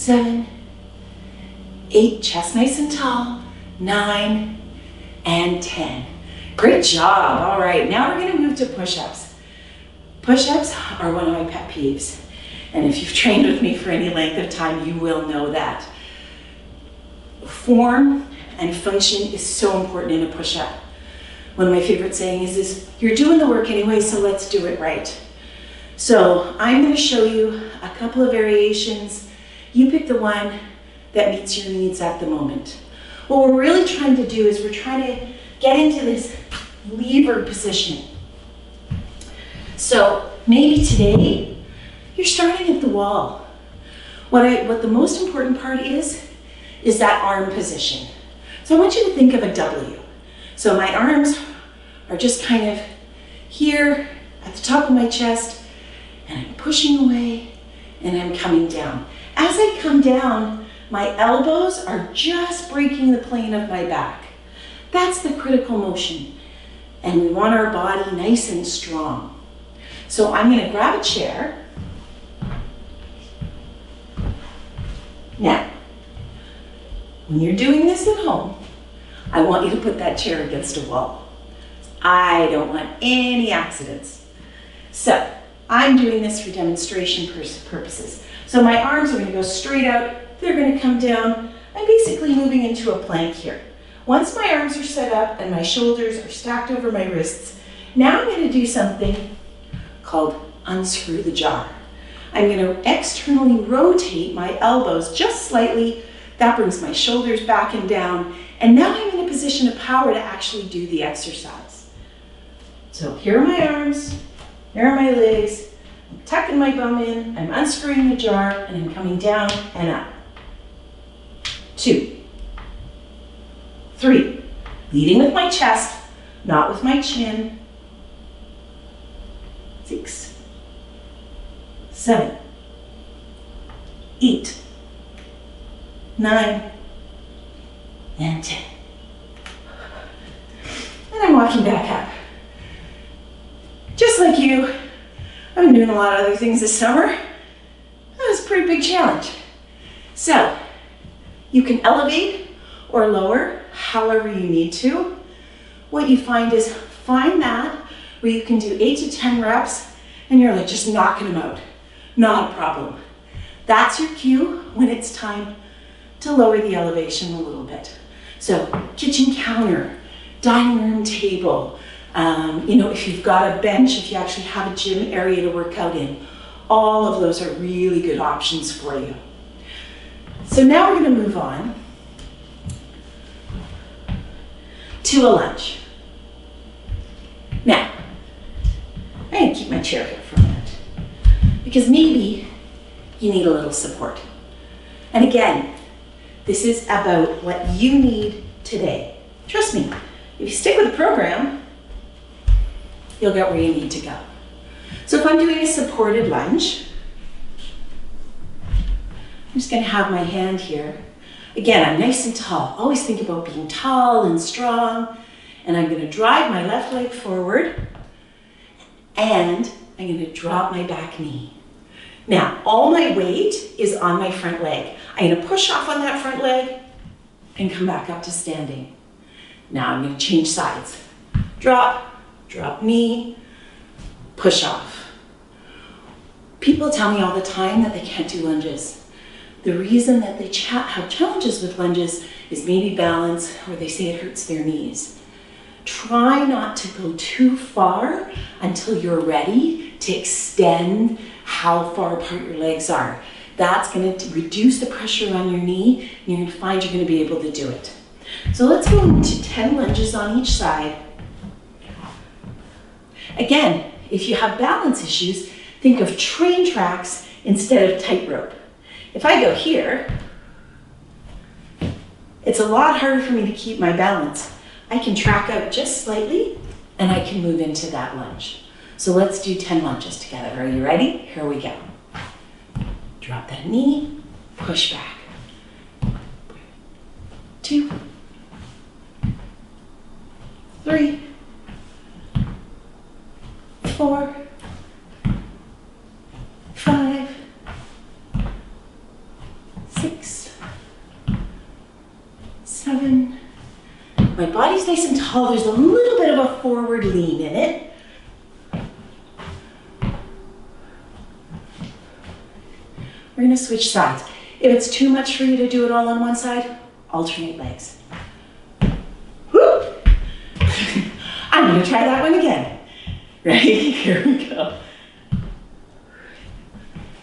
7, 8, chest nice and tall, 9, and 10. Great job. All right, now we're gonna move to push-ups. Push-ups are one of my pet peeves. And if you've trained with me for any length of time, you will know that. Form and function is so important in a push-up. One of my favorite sayings is, you're doing the work anyway, so let's do it right. So I'm gonna show you a couple of variations. You pick the one that meets your needs at the moment. What we're really trying to do is we're trying to get into this lever position. So maybe today, you're starting at the wall. What the most important part is that arm position. So I want you to think of a W. So my arms are just kind of here at the top of my chest, and I'm pushing away and I'm coming down. As I come down, my elbows are just breaking the plane of my back. That's the critical motion. And we want our body nice and strong. So I'm gonna grab a chair. Now, when you're doing this at home, I want you to put that chair against a wall. I don't want any accidents. So I'm doing this for demonstration purposes. So my arms are gonna go straight out, they're gonna come down. I'm basically moving into a plank here. Once my arms are set up and my shoulders are stacked over my wrists, now I'm gonna do something called unscrew the jar. I'm gonna externally rotate my elbows just slightly. That brings my shoulders back and down. And now I'm in a position of power to actually do the exercise. So here are my arms, here are my legs. I'm tucking my bum in, I'm unscrewing the jar, and I'm coming down and up. 2, 3, leading with my chest, not with my chin. 6, 7, 8, 9, and 10. And I'm walking back up. Just like you, I've been doing a lot of other things this summer. That was a pretty big challenge. So, you can elevate or lower however you need to. What you find is, find that where you can do 8 to 10 reps and you're like just knocking them out. Not a problem. That's your cue when it's time to lower the elevation a little bit. So kitchen counter, dining room table, if you've got a bench, if you actually have a gym area to work out in, all of those are really good options for you. So now we're going to move on to a lunge. Now, I'm going to keep my chair here for a minute because maybe you need a little support. And again, this is about what you need today. Trust me, if you stick with the program, you'll get where you need to go. So if I'm doing a supported lunge, I'm just going to have my hand here. Again, I'm nice and tall. Always think about being tall and strong. And I'm going to drive my left leg forward and I'm going to drop my back knee. Now, all my weight is on my front leg. I'm going to push off on that front leg and come back up to standing. Now I'm going to change sides. Drop, drop knee, push off. People tell me all the time that they can't do lunges. The reason that they have challenges with lunges is maybe balance, or they say it hurts their knees. Try not to go too far until you're ready to extend how far apart your legs are. That's going to reduce the pressure on your knee, and you're going to find you're going to be able to do it. So let's go into 10 lunges on each side. Again, if you have balance issues, think of train tracks instead of tightrope. If I go here, it's a lot harder for me to keep my balance. I can track out just slightly and I can move into that lunge. So let's do 10 lunges together. Are you ready? Here we go. Drop that knee, push back. 2, 3, 4, 5, 6, 7. My body's nice and tall. There's a little bit of a forward lean in it. We're gonna switch sides. If it's too much for you to do it all on one side, alternate legs. Woo! I'm gonna try that one again. Ready? Here we go.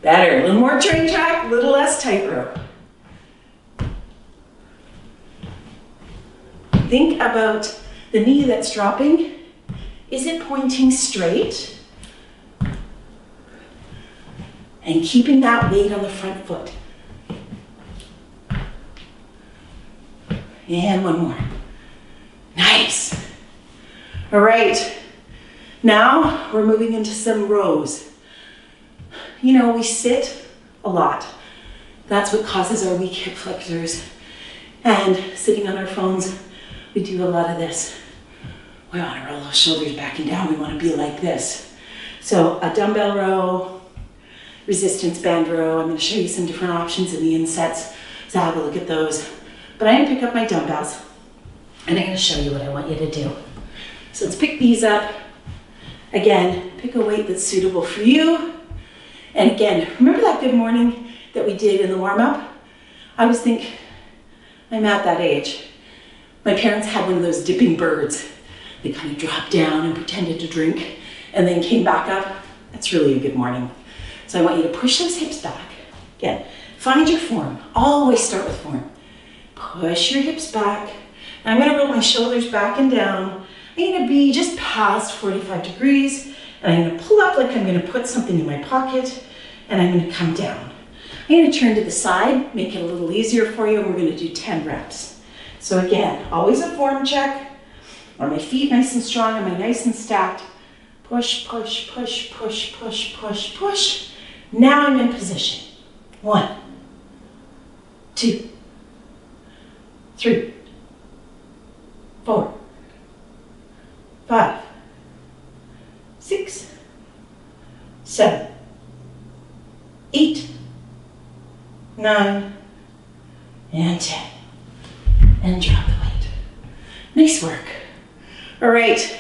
Better, a little more train track, a little less tightrope. Think about the knee that's dropping. Is it pointing straight? And keeping that weight on the front foot. And one more. Nice. All right. Now we're moving into some rows. You know, we sit a lot. That's what causes our weak hip flexors. And sitting on our phones, we do a lot of this. We want to roll those shoulders back and down. We want to be like this. So a dumbbell row, resistance band row. I'm going to show you some different options in the insets. So have a look at those. But I'm going to pick up my dumbbells and I'm going to show you what I want you to do. So let's pick these up. Again, pick a weight that's suitable for you. And again, remember that good morning that we did in the warm-up? I always think, I'm at that age. My parents had one of those dipping birds. They kind of dropped down and pretended to drink and then came back up. That's really a good morning. So I want you to push those hips back. Again, find your form. Always start with form. Push your hips back. Now I'm gonna roll my shoulders back and down. I'm gonna be just past 45 degrees. And I'm gonna pull up like I'm gonna put something in my pocket, and I'm gonna come down. I'm gonna turn to the side, make it a little easier for you, and we're gonna do 10 reps. So again, always a form check. Are my feet nice and strong? Am I nice and stacked? Push, push, push, push, push, push, push. Now I'm in position. 1, 2, 3, 4, 5, 6, 7, 8, 9, and 10. And drop the weight. Nice work. All right,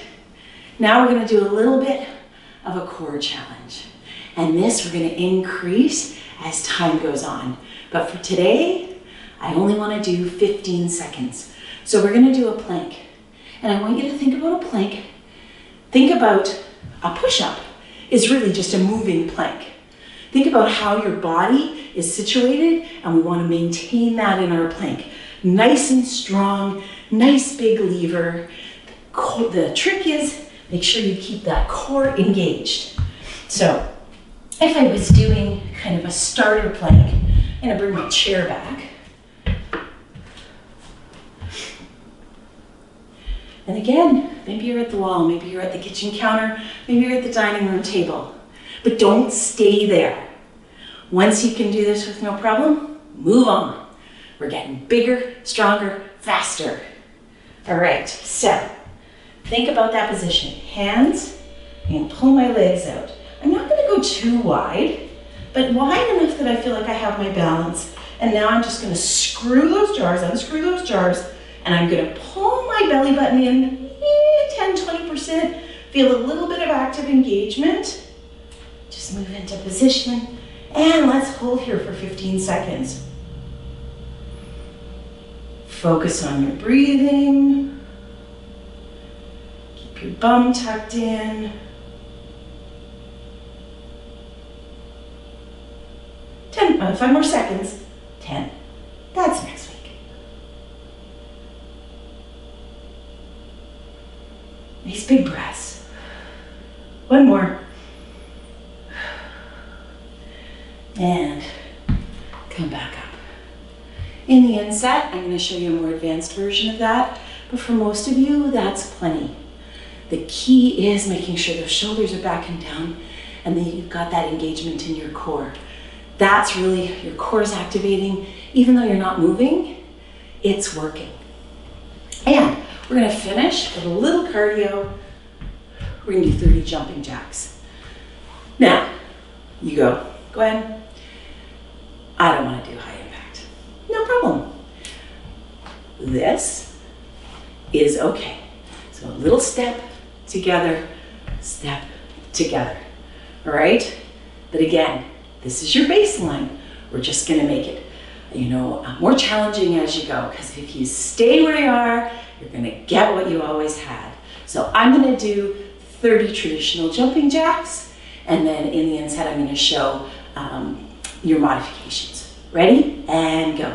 now we're gonna do a little bit of a core challenge. And this we're gonna increase as time goes on. But for today, I only wanna do 15 seconds. So we're gonna do a plank. And I want you to think about a plank. Think about a push-up is really just a moving plank. Think about how your body is situated, and we want to maintain that in our plank. Nice and strong, nice big lever. The trick is make sure you keep that core engaged. So if I was doing kind of a starter plank, I'm going to bring my chair back. And again, maybe you're at the wall, maybe you're at the kitchen counter, maybe you're at the dining room table. But don't stay there. Once you can do this with no problem, move on. We're getting bigger, stronger, faster. All right, so think about that position. Hands, and pull my legs out. I'm not gonna go too wide, but wide enough that I feel like I have my balance. And now I'm just gonna screw those jars, unscrew those jars, and I'm gonna pull my belly button in 10, 20%. Feel a little bit of active engagement. Just move into position. And let's hold here for 15 seconds. Focus on your breathing. Keep your bum tucked in. 5 more seconds. 10. That's next week. Nice big breaths. One more. And come back up. In the inset, I'm going to show you a more advanced version of that, but for most of you, that's plenty. The key is making sure those shoulders are back and down, and then you've got that engagement in your core. That's really, your core is activating. Even though you're not moving, it's working. And we're going to finish with a little cardio. We're going to do 30 jumping jacks. Now, you go, Gwen, I don't want to do high impact. no problem. This is okay. So a little step together, step together. All right? But again, this is your baseline. We're just gonna make it, more challenging as you go, because if you stay where you are, you're gonna get what you always had. So I'm gonna do 30 traditional jumping jacks, and then in the inset, I'm gonna show your modifications. Ready? And go.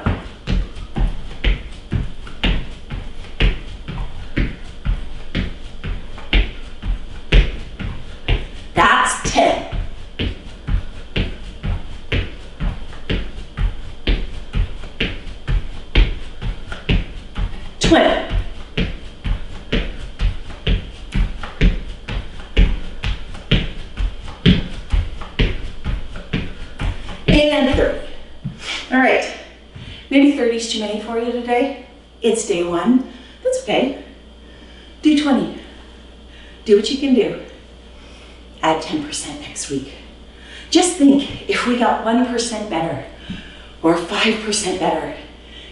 That's 10. And 30. All right, maybe 30 is too many for you today. It's day one, that's okay. Do 20, do what you can do. Add 10% next week. Just think, if we got 1% better or 5% better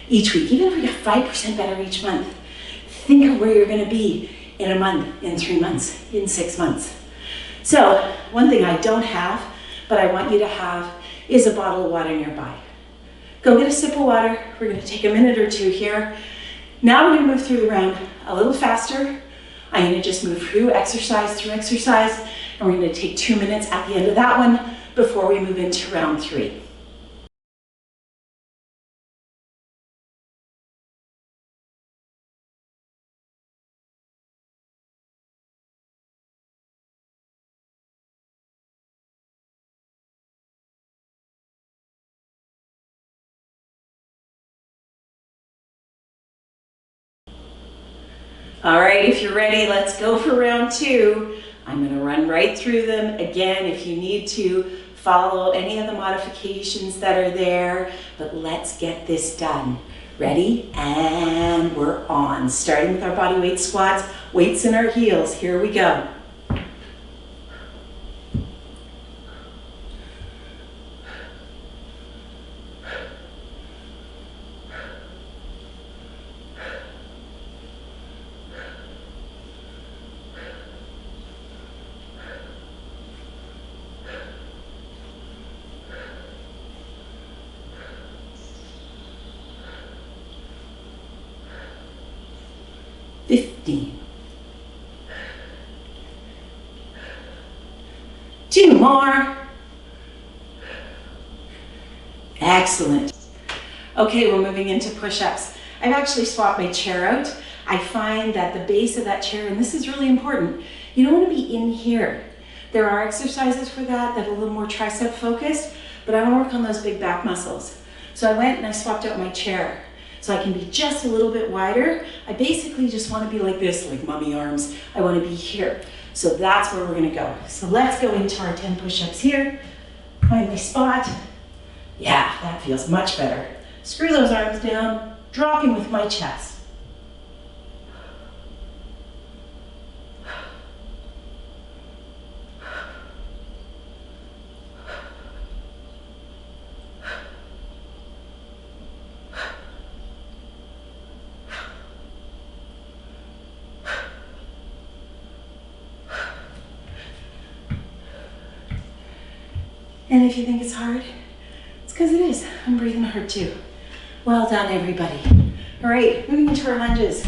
each week, even if we got 5% better each month, think of where you're gonna be in a month, in 3 months, in 6 months. So one thing I don't have, but I want you to have, is a bottle of water nearby. Go get a sip of water. We're gonna take a minute or two here. Now we're gonna move through the round a little faster. I'm gonna just move through exercise, and we're gonna take 2 minutes at the end of that one before we move into round 3. All right, if you're ready, let's go for round 2. I'm gonna run right through them. Again, if you need to, follow any of the modifications that are there, but let's get this done. Ready? And we're on. Starting with our body weight squats, weights in our heels. Here we go. Two more. Excellent. Okay, we're moving into push-ups. I've actually swapped my chair out. I find that the base of that chair, and this is really important, you don't want to be in here. There are exercises for that are a little more tricep focused, but I want to work on those big back muscles. So I went and I swapped out my chair so I can be just a little bit wider. I basically just want to be like this, like mummy arms. I want to be here. So that's where we're going to go. So let's go into our 10 push-ups here. Find my spot. Yeah, that feels much better. Screw those arms down, dropping with my chest. And if you think it's hard, it's because it is. I'm breathing hard too. Well done, everybody. All right, moving into our lunges.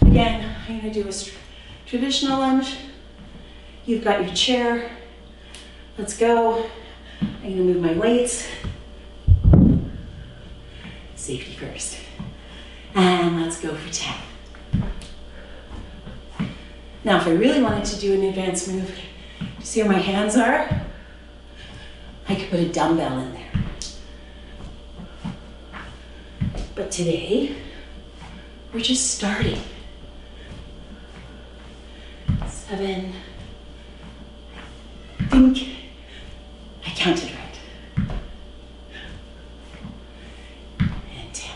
Again, I'm gonna do a traditional lunge. You've got your chair. Let's go. I'm gonna move my weights. Safety first. And let's go for 10. Now, if I really wanted to do an advanced move, you see where my hands are? I could put a dumbbell in there. But today, we're just starting. 7, I think I counted right. And 10.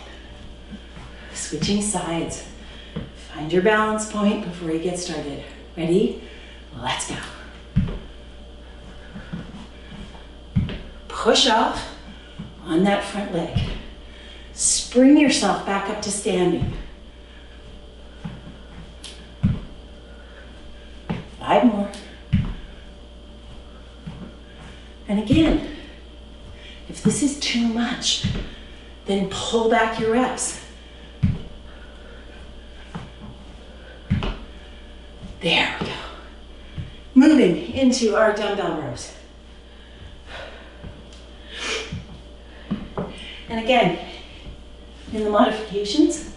Switching sides. Find your balance point before you get started. Ready? Let's go. Push off on that front leg. spring yourself back up to standing. 5 more. And again, if this is too much, then pull back your reps. There we go. Moving into our dumbbell rows. And again, in the modifications,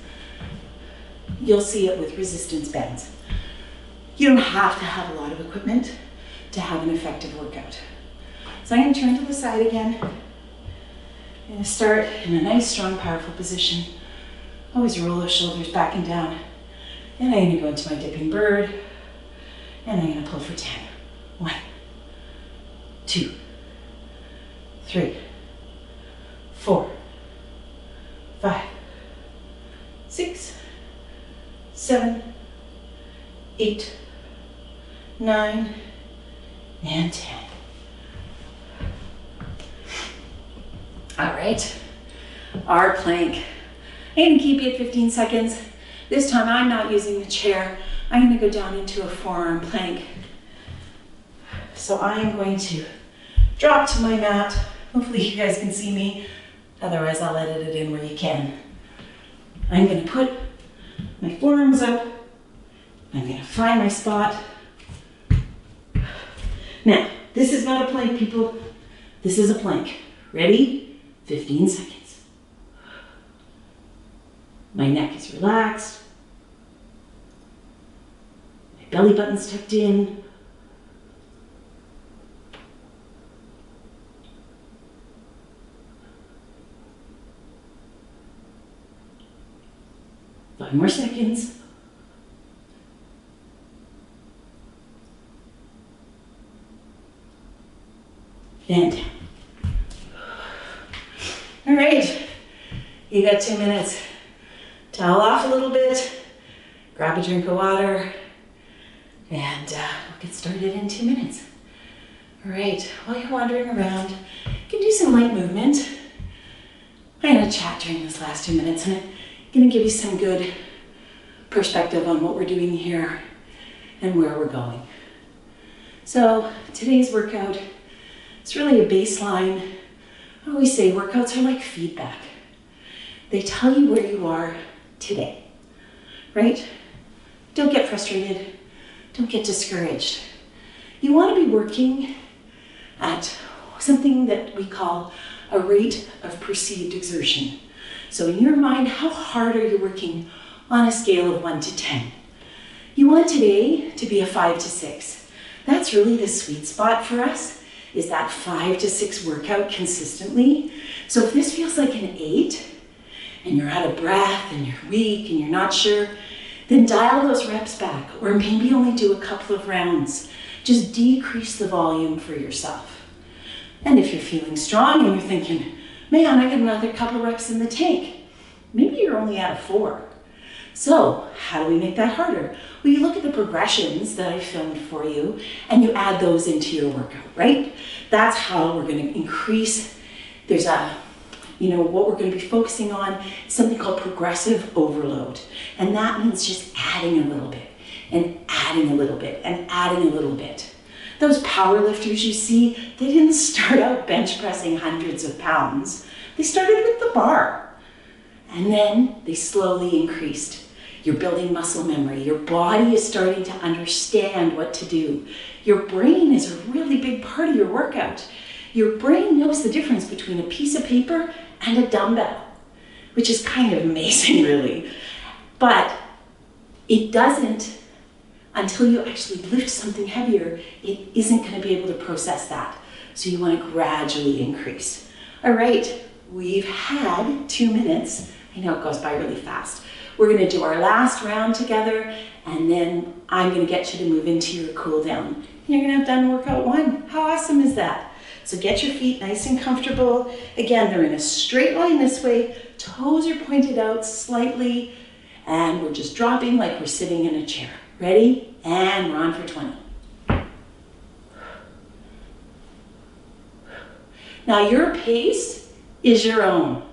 you'll see it with resistance bands. You don't have to have a lot of equipment to have an effective workout. So I'm going to turn to the side again. I'm going to start in a nice, strong, powerful position. Always roll those shoulders back and down. And I'm going to go into my dipping bird. And I'm going to pull for 10. 1, 2, 3, 4, 5, 6, 7, 8, 9, and 10. All right, our plank. I'm going to keep you at 15 seconds. This time I'm not using the chair. I'm going to go down into a forearm plank. So I am going to drop to my mat. Hopefully you guys can see me. Otherwise I'll edit it in where you can. I'm going to put my forearms up. I'm going to find my spot. Now, this is not a plank, people. This is a plank. Ready? 15 seconds. My neck is relaxed. My belly button's tucked in. Five more seconds. And down. All right, you got 2 minutes. Towel off a little bit, grab a drink of water, and we'll get started in 2 minutes. All right, while you're wandering around, you can do some light movement. I'm gonna chat during this last 2 minutes, and I'm gonna give you some good perspective on what we're doing here and where we're going. So today's workout, it's really a baseline. I always say workouts are like feedback. They tell you where you are today, right? Don't get frustrated. Don't get discouraged. You want to be working at something that we call a rate of perceived exertion. So in your mind, how hard are you working on a scale of 1 to 10? You want today to be a 5 to 6. That's really the sweet spot for us, is that 5 to 6 workout consistently. So if this feels like an 8, and you're out of breath, and you're weak, and you're not sure, then dial those reps back, or maybe only do a couple of rounds. Just decrease the volume for yourself. And if you're feeling strong and you're thinking, man, I got another couple reps in the tank, maybe you're only at a 4. So how do we make that harder? Well, you look at the progressions that I filmed for you and you add those into your workout, right? That's how we're going to increase. There's what we're going to be focusing on is something called progressive overload. And that means just adding a little bit and adding a little bit and adding a little bit. Those power lifters you see, they didn't start out bench pressing hundreds of pounds. They started with the bar and then they slowly increased. You're building muscle memory. Your body is starting to understand what to do. Your brain is a really big part of your workout. Your brain knows the difference between a piece of paper and a dumbbell, which is kind of amazing, really. But it doesn't, until you actually lift something heavier, it isn't going to be able to process that. So you want to gradually increase. All right, we've had 2 minutes. I know it goes by really fast. We're going to do our last round together, and then I'm going to get you to move into your cool down. You're going to have done workout 1. How awesome is that? So get your feet nice and comfortable. Again, they're in a straight line this way. Toes are pointed out slightly, and we're just dropping like we're sitting in a chair. Ready? And we're on for 20. Now your pace is your own.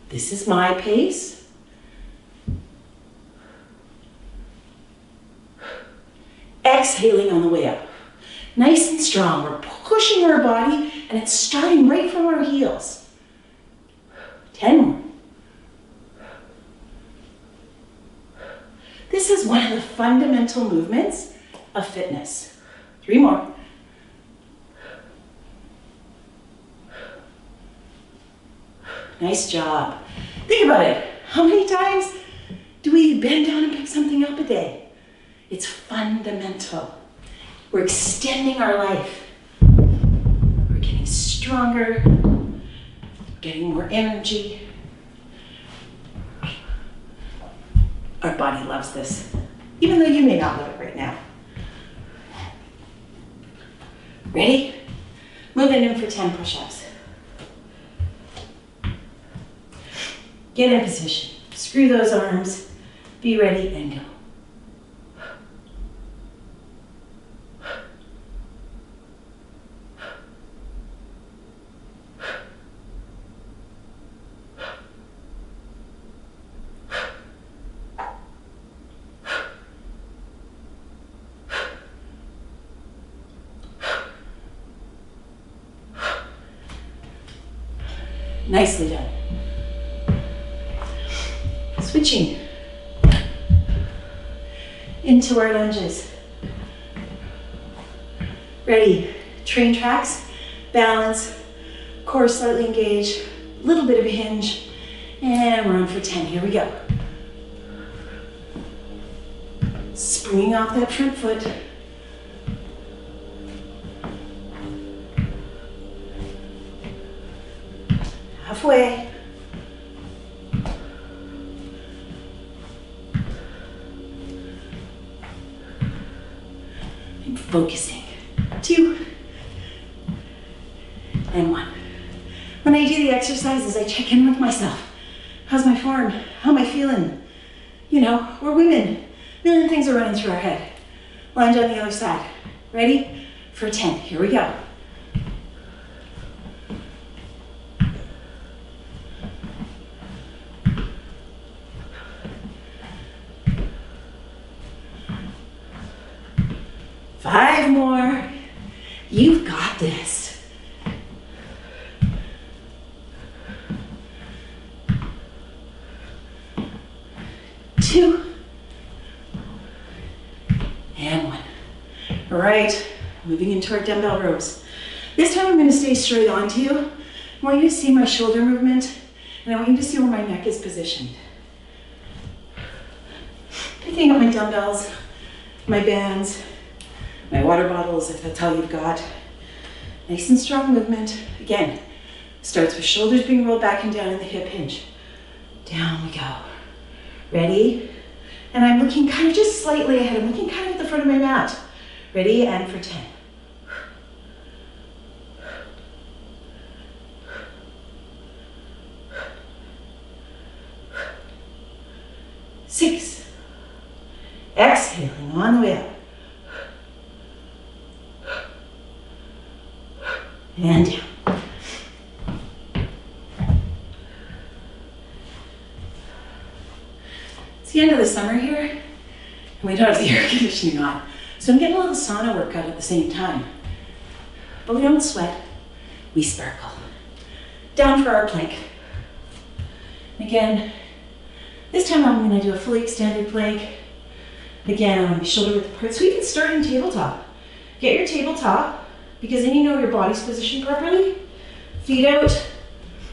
This is my pace. Exhaling on the way up. Nice and strong. We're pushing our body and it's starting right from our heels. 10 more. This is one of the fundamental movements of fitness. 3 more. Nice job. Think about it. How many times do we bend down and pick something up a day? It's fundamental. We're extending our life. We're getting stronger, getting more energy. Our body loves this, even though you may not love it right now. Ready? Moving in for 10 push-ups. Get in position. Screw those arms. Be ready and go. Nicely done. Switching into our lunges. Ready? Train tracks, balance, core slightly engaged, a little bit of a hinge, and we're on for 10. Here we go. Springing off that front foot. Halfway. I'm focusing. 2 and 1. When I do the exercises, I check in with myself. How's my form? How am I feeling? You know, we're women. A million things are running through our head. Lunge on the other side. Ready? For 10. Here we go. Five more. You've got this. Two. And 1. All right, moving into our dumbbell rows. This time I'm going to stay straight onto you. I want you to see my shoulder movement, and I want you to see where my neck is positioned. Picking up my dumbbells, my bands, my water bottles, if that's all you've got. Nice and strong movement. Again, starts with shoulders being rolled back and down in the hip hinge. Down we go. Ready? And I'm looking kind of just slightly ahead. I'm looking kind of at the front of my mat. Ready? And for 10. 6. Exhaling on the way up. And down. It's the end of the summer here, and we don't have the air conditioning on. So I'm getting a little sauna workout at the same time. But we don't sweat, we sparkle. Down for our plank. Again, this time I'm going to do a fully extended plank. Again, on my shoulder width apart. So we can start in tabletop. Get your tabletop, because then you know your body's positioned properly. Feet out,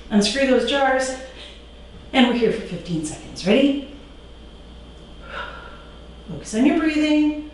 unscrew those jars, and we're here for 15 seconds. Ready? Focus on your breathing.